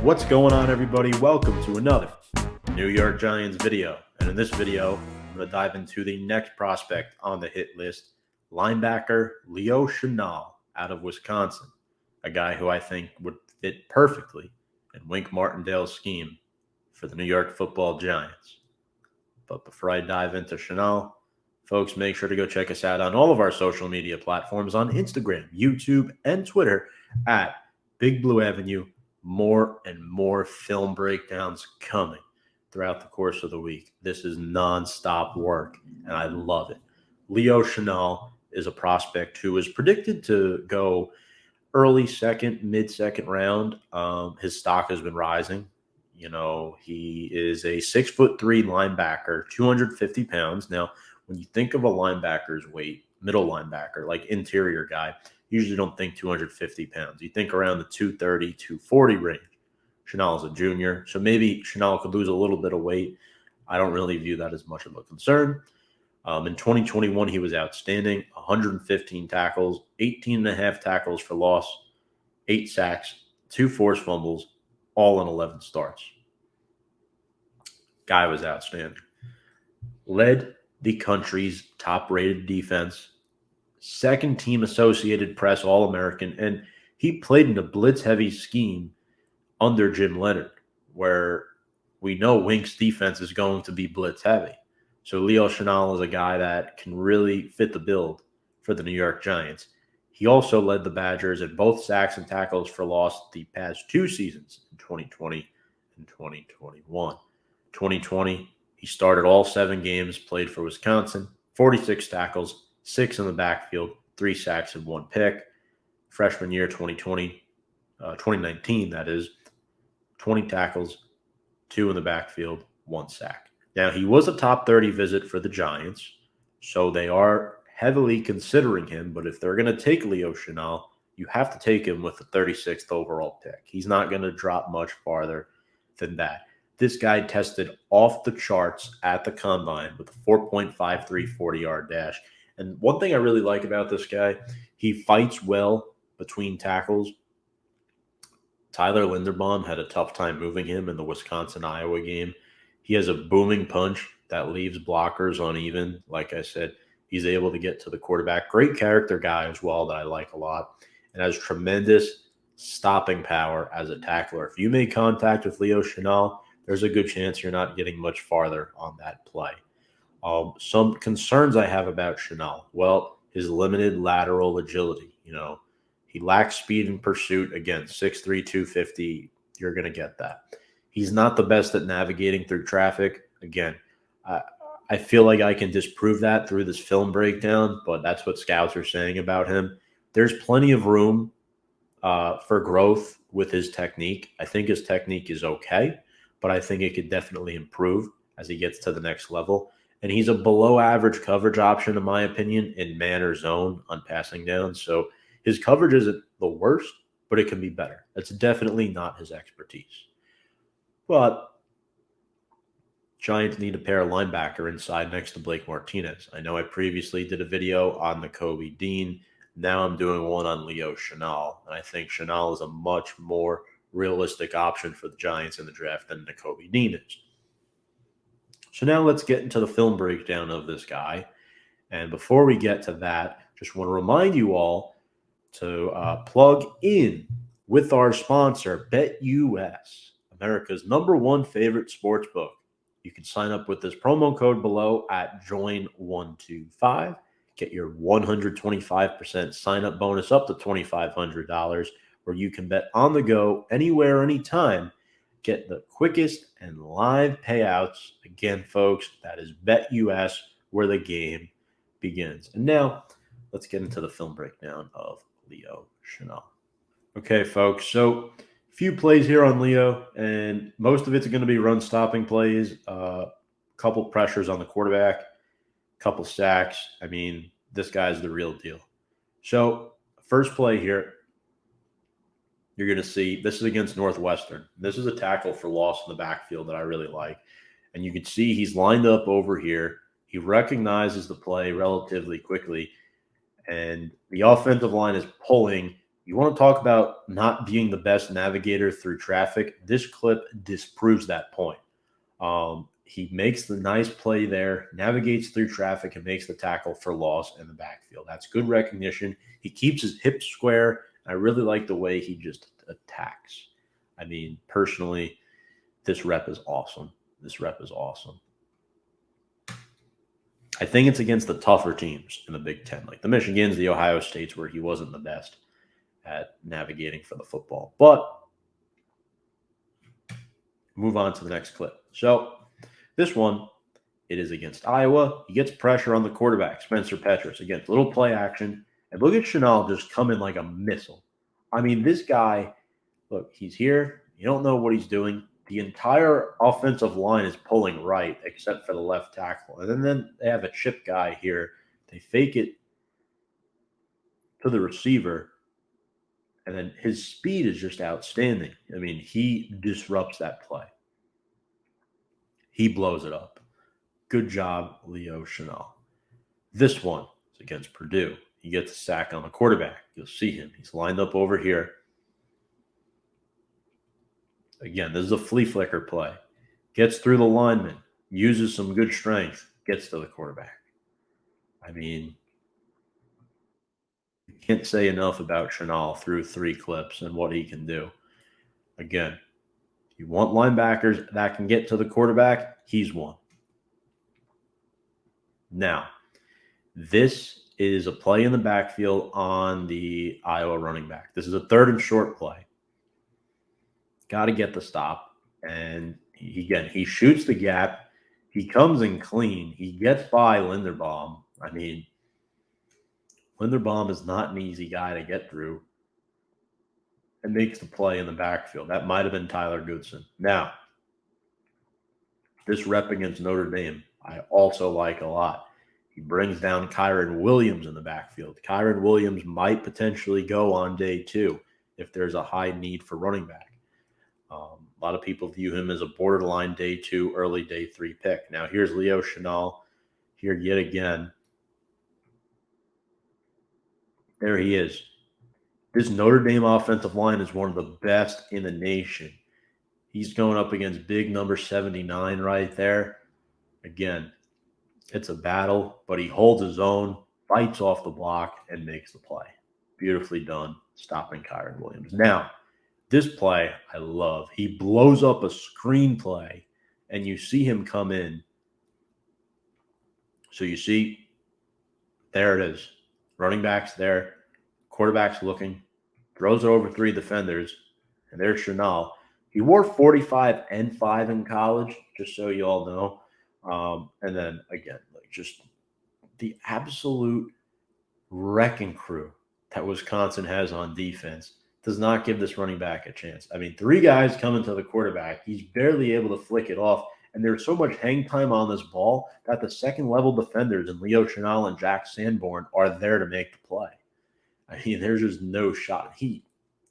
What's going on, everybody? Welcome to another New York Giants video. And in this video, I'm going to dive into the next prospect on the hit list, linebacker Leo Chenal out of Wisconsin, a guy who I think would fit perfectly in Wink Martindale's scheme for the New York Football Giants. But before I dive into Chenal, folks, make sure to go check us out on all of our social media platforms on Instagram, YouTube, and Twitter at Big Blue Avenue. More and more film breakdowns coming throughout the course of the week. This is nonstop work, and I love it. Leo Chenal is a prospect who is predicted to go early second, mid-second round. His stock has been rising. You know, he is a 6'3" linebacker, 250 pounds. Now, when you think of a linebacker's weight, middle linebacker, like interior guy, usually don't think 250 pounds. You think around the 230, 240 range. Chenal is a junior, so maybe Chenal could lose a little bit of weight. I don't really view that as much of a concern. In 2021, he was outstanding, 115 tackles, 18 and a half tackles for loss, 8 sacks, 2 forced fumbles, all in 11 starts. Guy was outstanding. Led the country's top-rated defense, second-team Associated Press All-American, and he played in a blitz-heavy scheme under Jim Leonard, where we know Wink's defense is going to be blitz-heavy. So Leo Chenal is a guy that can really fit the build for the New York Giants. He also led the Badgers in both sacks and tackles for loss the past 2 seasons, in 2020 and 2021. 2020, he started all 7 games, played for Wisconsin, 46 tackles, 6 in the backfield, 3 sacks and 1 pick. Freshman year 2019, that is, 20 tackles, 2 in the backfield, 1 sack. Now, he was a top 30 visit for the Giants, so they are heavily considering him, but if they're going to take Leo Chenal, you have to take him with the 36th overall pick. He's not going to drop much farther than that. This guy tested off the charts at the combine with a 4.53 40-yard dash. And one thing I really like about this guy, he fights well between tackles. Tyler Linderbaum had a tough time moving him in the Wisconsin-Iowa game. He has a booming punch that leaves blockers uneven. Like I said, he's able to get to the quarterback. Great character guy as well that I like a lot. And has tremendous stopping power as a tackler. If you make contact with Leo Chenal, there's a good chance you're not getting much farther on that play. Some concerns I have about Chenal. Well, his limited lateral agility. You know, he lacks speed in pursuit. Again, 6'3", 250, you're going to get that. He's not the best at navigating through traffic. Again, I feel like I can disprove that through this film breakdown, but that's what scouts are saying about him. There's plenty of room for growth with his technique. I think his technique is okay, but I think it could definitely improve as he gets to the next level. And he's a below-average coverage option, in my opinion, in man or zone on passing down. So his coverage isn't the worst, but it can be better. That's definitely not his expertise. But Giants need a pair of linebacker inside next to Blake Martinez. I know I previously did a video on Nakobe Dean. Now I'm doing one on Leo Chenal. And I think Chenal is a much more realistic option for the Giants in the draft than Nakobe Dean is. So now let's get into the film breakdown of this guy. And before we get to that, just want to remind you all to plug in with our sponsor, BetUS, America's #1 favorite sports book. You can sign up with this promo code below at JOIN125. Get your 125% sign-up bonus up to $2,500, where you can bet on the go, anywhere, anytime. Get the quickest and live payouts. Again, folks, that is BetUS, where the game begins. And now, let's get into the film breakdown of Leo Chenal. Okay, folks, so a few plays here on Leo, and most of it's going to be run-stopping plays, couple pressures on the quarterback, couple sacks. I mean, this guy's the real deal. So, first play here, you're going to see, this is against Northwestern. This is a tackle for loss in the backfield that I really like. And you can see he's lined up over here. He recognizes the play relatively quickly. And the offensive line is pulling You want to talk about not being the best navigator through traffic? This clip disproves that point. He makes the nice play there, navigates through traffic, and makes the tackle for loss in the backfield. That's good recognition. He keeps his hips square. I really like the way he just attacks. I mean, personally, this rep is awesome. This rep is awesome. I think it's against the tougher teams in the Big Ten, like the Michigans, the Ohio States, where he wasn't the best at navigating for the football. But move on to the next clip. So this one, it is against Iowa. He gets pressure on the quarterback, Spencer Petras. Again, little play action. And look at Chenal just come in like a missile. I mean, this guy, look, he's here. You don't know what he's doing. The entire offensive line is pulling right except for the left tackle. And then they have a chip guy here. They fake it to the receiver. And then his speed is just outstanding. I mean, he disrupts that play. He blows it up. Good job, Leo Chenal. This one is against Purdue. He gets a sack on the quarterback. You'll see him. He's lined up over here. Again, this is a flea flicker play. Gets through the lineman, uses some good strength, gets to the quarterback. I mean, you can't say enough about Chenal through 3 clips and what he can do. Again, you want linebackers that can get to the quarterback, he's one. Now, this is a play in the backfield on the Iowa running back. This is a 3rd and short play. Got to get the stop. And he shoots the gap. He comes in clean. He gets by Linderbaum. I mean, Linderbaum is not an easy guy to get through. And makes the play in the backfield. That might have been Tyler Goodson. Now, this rep against Notre Dame, I also like a lot. He brings down Kyron Williams in the backfield. Kyron Williams might potentially go on day 2 if there's a high need for running back. A lot of people view him as a borderline day 2, early day 3 pick. Now, here's Leo Chenal here yet again. There he is. This Notre Dame offensive line is one of the best in the nation. He's going up against big number 79 right there. Again, it's a battle, but he holds his own, fights off the block, and makes the play. Beautifully done, stopping Kyron Williams. Now, this play I love. He blows up a screen play, and you see him come in. So you see, there it is. Running back's there. Quarterback's looking. Throws it over 3 defenders. And there's Chenal. He wore 45 and 5 in college, just so you all know. And then, again, like just the absolute wrecking crew that Wisconsin has on defense does not give this running back a chance. I mean, 3 guys coming to the quarterback. He's barely able to flick it off. And there's so much hang time on this ball that the second-level defenders in Leo Chenal and Jack Sanborn are there to make the play. I mean, there's just no shot. He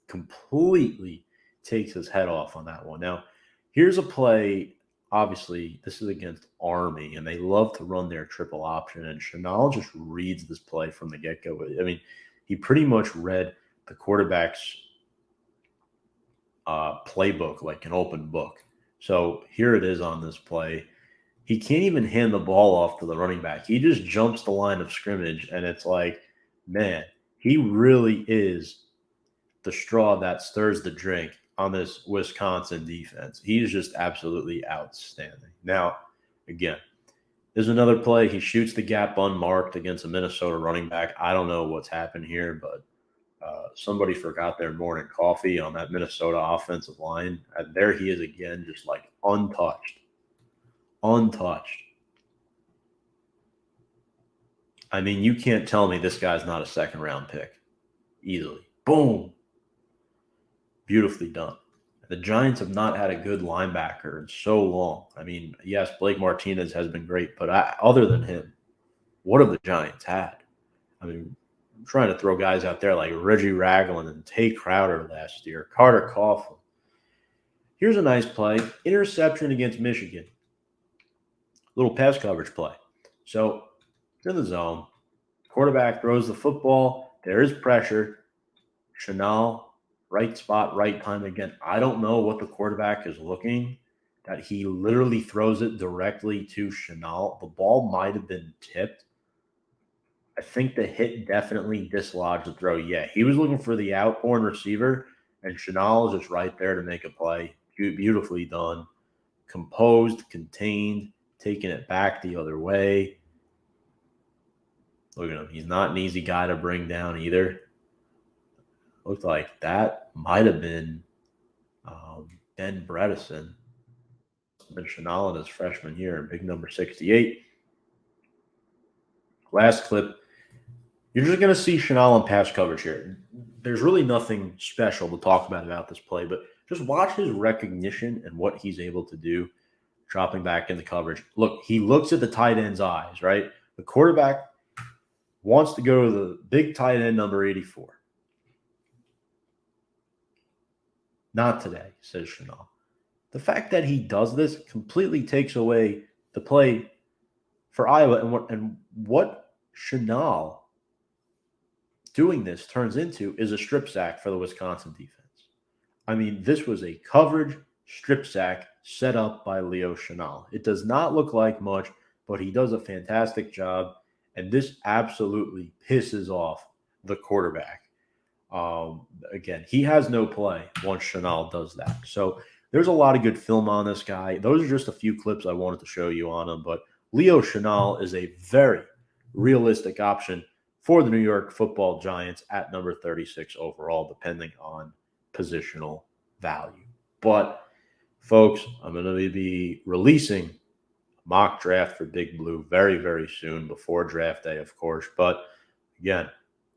completely takes his head off on that one. Now, here's a play. Obviously, this is against Army, and they love to run their triple option. And Chenal just reads this play from the get-go. I mean, he pretty much read the quarterback's playbook like an open book. So here it is on this play. He can't even hand the ball off to the running back. He just jumps the line of scrimmage, and it's like, man, he really is the straw that stirs the drink on this Wisconsin defense. He's just absolutely outstanding. Now, again, there's another play. He shoots the gap unmarked against a Minnesota running back. I don't know what's happened here, but somebody forgot their morning coffee on that Minnesota offensive line. And there he is again, just like untouched. Untouched. I mean, you can't tell me this guy's not a second-round pick. Easily. Boom. Beautifully done. The Giants have not had a good linebacker in so long. I mean, yes, Blake Martinez has been great, but other than him, what have the Giants had? I mean, I'm trying to throw guys out there like Reggie Ragland and Tay Crowder last year, Carter Coughlin. Here's a nice play. Interception against Michigan. Little pass coverage play. So it's in the zone. Quarterback throws the football. There is pressure. Chenal, right spot, right time again. I don't know what the quarterback is looking, that he literally throws it directly to Chenal. The ball might have been tipped. I think the hit definitely dislodged the throw. Yeah, he was looking for the outborn receiver, and Chenal is just right there to make a play. Beautifully done. Composed, contained, taking it back the other way. Look at him. He's not an easy guy to bring down either. Looked like that might have been Ben Bredesen. Been Chenal in his freshman year, big number 68. Last clip. You're just going to see Chenal in pass coverage here. There's really nothing special to talk about this play, but just watch his recognition and what he's able to do dropping back into coverage. Look, he looks at the tight end's eyes, right? The quarterback wants to go to the big tight end, number 84. Not today, says Chenal. The fact that he does this completely takes away the play for Iowa. And what Chenal doing this turns into is a strip sack for the Wisconsin defense. I mean, this was a coverage strip sack set up by Leo Chenal. It does not look like much, but he does a fantastic job, and this absolutely pisses off the quarterback. Again, he has no play once Chenal does that. So there's a lot of good film on this guy. Those are just a few clips I wanted to show you on him, but Leo Chenal is a very realistic option for the New York Football Giants at number 36 overall, depending on positional value. But, folks, I'm going to be releasing a mock draft for Big Blue very, very soon, before draft day, of course. But, again,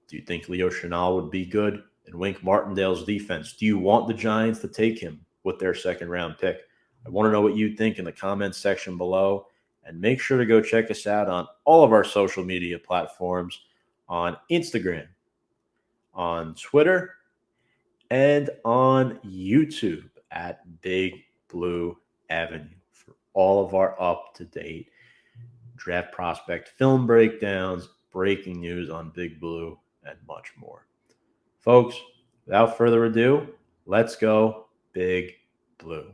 do you think Leo Chenal would be good in Wink Martindale's defense? Do you want the Giants to take him with their second-round pick? I want to know what you think in the comments section below. And make sure to go check us out on all of our social media platforms, on Instagram, on Twitter, and on YouTube at Big Blue Avenue for all of our up-to-date draft prospect film breakdowns, breaking news on Big Blue, and much more. Folks, without further ado, let's go Big Blue.